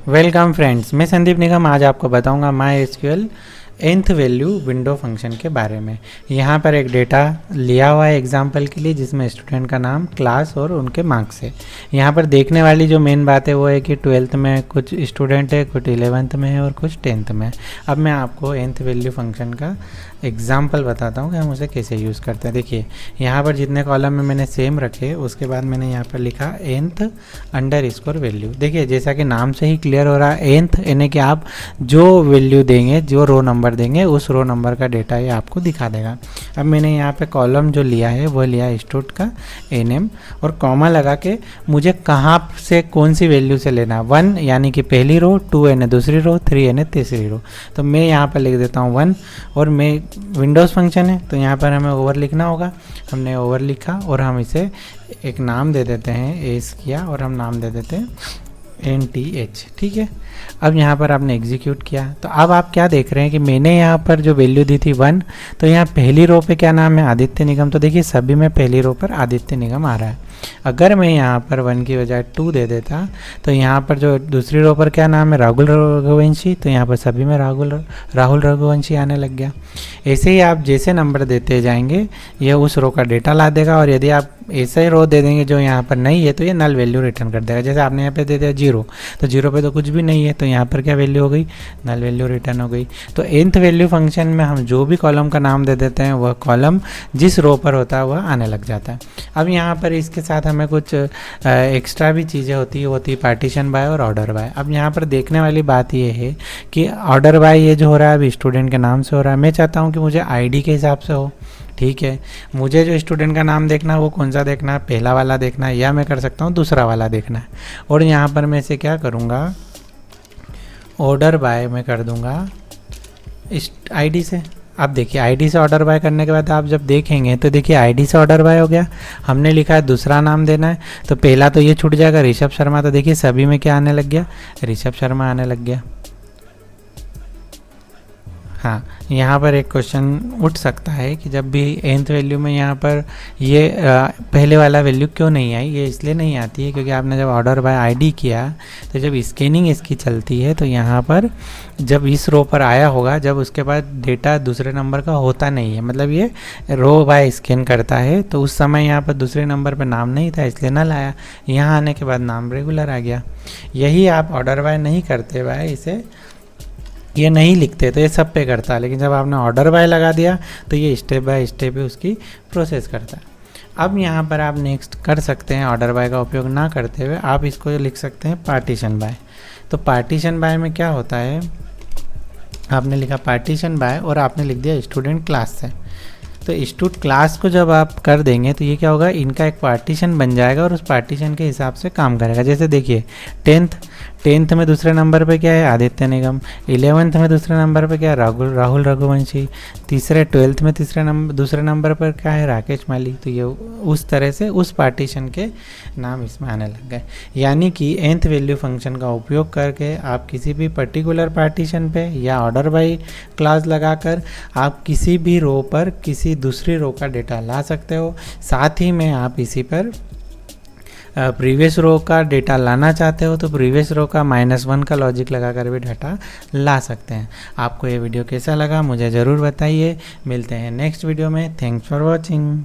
Welcome friends, मैं संदीप निगम आज आपको बताऊंगा my SQL nth value window function के बारे में। यहाँ पर एक डेटा लिया हुआ है एग्जाम्पल के लिए, जिसमें स्टूडेंट का नाम, क्लास और उनके मार्क्स है। यहाँ पर देखने वाली जो मेन बात है वो है कि 12th में कुछ स्टूडेंट है, कुछ 11th में है और कुछ 10th में है। अब मैं आपको nth वैल्यू फंक्शन का एग्जाम्पल बताता हूँ कि हम उसे कैसे यूज़ करते हैं। देखिए यहाँ पर जितने कॉलम में मैंने सेम रखे, उसके बाद मैंने यहाँ पर लिखा nth अंडरस्कोर वैल्यू। देखिए जैसा कि नाम से ही क्लियर हो रहा है, nth यानी कि आप जो वैल्यू देंगे, जो रो नंबर देंगे, उस रो नंबर का डेटा ये आपको दिखा देगा। अब मैंने यहाँ पे कॉलम जो लिया है वो लिया है स्टूडेंट का nm और कॉमा लगा के मुझे कहाँ से कौन सी वैल्यू से लेना, 1 यानी कि पहली रो, 2 यानी दूसरी रो, 3 यानी तीसरी रो। तो मैं यहाँ पर लिख देता हूँ 1 और मैं विंडोज़ फंक्शन है तो यहाँ पर हमें ओवर लिखना होगा। हमने ओवर लिखा और हम इसे एक नाम दे देते हैं, एस किया और हम नाम दे देते हैं NTH, ठीक है। अब यहाँ पर आपने एग्जीक्यूट किया तो अब आप क्या देख रहे हैं कि मैंने यहाँ पर जो वैल्यू दी थी 1, तो यहाँ पहली रो पे क्या नाम है, आदित्य निगम। तो देखिए सभी में पहली रो पर आदित्य निगम आ रहा है। अगर मैं यहाँ पर 1 की बजाय 2 दे देता तो यहाँ पर जो दूसरी रो पर क्या नाम है, राहुल रघुवंशी, तो यहाँ पर सभी में राहुल रघुवंशी आने लग गया। ऐसे ही आप जैसे नंबर देते जाएंगे यह उस रो का डेटा ला देगा, और यदि आप ऐसा ही रो दे देंगे जो यहाँ पर नहीं है तो ये नल वैल्यू रिटर्न कर देगा। जैसे आपने यहाँ पे दे दिया 0, तो 0 पे तो कुछ भी नहीं है, तो यहाँ पर क्या वैल्यू हो गई, नल वैल्यू रिटर्न हो गई। तो nth वैल्यू फंक्शन में हम जो भी कॉलम का नाम दे देते हैं वह कॉलम जिस रो पर होता है वह आने लग जाता है। अब यहाँ पर इसके साथ हमें कुछ एक्स्ट्रा भी चीज़ें होती है पार्टीशन बाय और ऑर्डर बाय। अब यहाँ पर देखने वाली बात यह है कि ऑर्डर बाय ये जो हो रहा है अभी स्टूडेंट के नाम से हो रहा है। मैं चाहता हूँ कि मुझे ID के हिसाब से हो, ठीक है। मुझे जो स्टूडेंट का नाम देखना है वो कौन सा देखना है, पहला वाला देखना है, या मैं कर सकता हूँ दूसरा वाला देखना है। और यहाँ पर मैं इसे क्या करूँगा, ऑर्डर बाय मैं कर दूँगा इस ID से। अब देखिए ID से ऑर्डर बाय करने के बाद आप जब देखेंगे तो देखिए ID से ऑर्डर बाय हो गया। हमने लिखा है दूसरा नाम देना है, तो पहला तो ये छूट जाएगा ऋषभ शर्मा, तो देखिए सभी में क्या आने लग गया, ऋषभ शर्मा आने लग गया। हाँ, यहाँ पर एक क्वेश्चन उठ सकता है कि जब भी nth वैल्यू में यहाँ पर ये पहले वाला वैल्यू क्यों नहीं आई। ये इसलिए नहीं आती है क्योंकि आपने जब ऑर्डर बाय ID किया तो जब स्कैनिंग इसकी चलती है तो यहाँ पर जब इस रो पर आया होगा, जब उसके बाद डेटा दूसरे नंबर का होता नहीं है, मतलब ये रो बाय स्कैन करता है, तो उस समय यहाँ पर दूसरे नंबर पर नाम नहीं था इसलिए ना लाया। यहाँ आने के बाद नाम रेगुलर आ गया। यही आप ऑर्डर बाय नहीं करते बाय इसे ये नहीं लिखते तो ये सब पे करता है, लेकिन जब आपने ऑर्डर बाय लगा दिया तो ये स्टेप बाय स्टेप उसकी प्रोसेस करता है। अब यहाँ पर आप नेक्स्ट कर सकते हैं, ऑर्डर बाय का उपयोग ना करते हुए आप इसको लिख सकते हैं पार्टीशन बाय। तो पार्टीशन बाय में क्या होता है, आपने लिखा पार्टीशन बाय और आपने लिख दिया स्टूडेंट क्लास से। तो स्टूडेंट क्लास को जब आप कर देंगे तो ये क्या होगा, इनका एक पार्टीशन बन जाएगा और उस पार्टीशन के हिसाब से काम करेगा। जैसे देखिए 10th में दूसरे नंबर पे क्या है, आदित्य निगम। 11th में दूसरे नंबर पे क्या है, राहुल रघुवंशी। 12th में दूसरे नंबर पर क्या है, राकेश माली। तो ये उस तरह से उस पार्टीशन के नाम इसमें आने लग गए। यानी कि nth वैल्यू फंक्शन का उपयोग करके आप किसी भी पर्टिकुलर पार्टीशन पे या ऑर्डर बाय क्लास लगाकर आप किसी भी रो पर किसी दूसरी रो का डेटा ला सकते हो। साथ ही में आप इसी पर प्रीवियस रो का डेटा लाना चाहते हो तो प्रीवियस रो का -1 का लॉजिक लगाकर भी डाटा ला सकते हैं। आपको ये वीडियो कैसा लगा मुझे ज़रूर बताइए। मिलते हैं नेक्स्ट वीडियो में। Thanks for watching.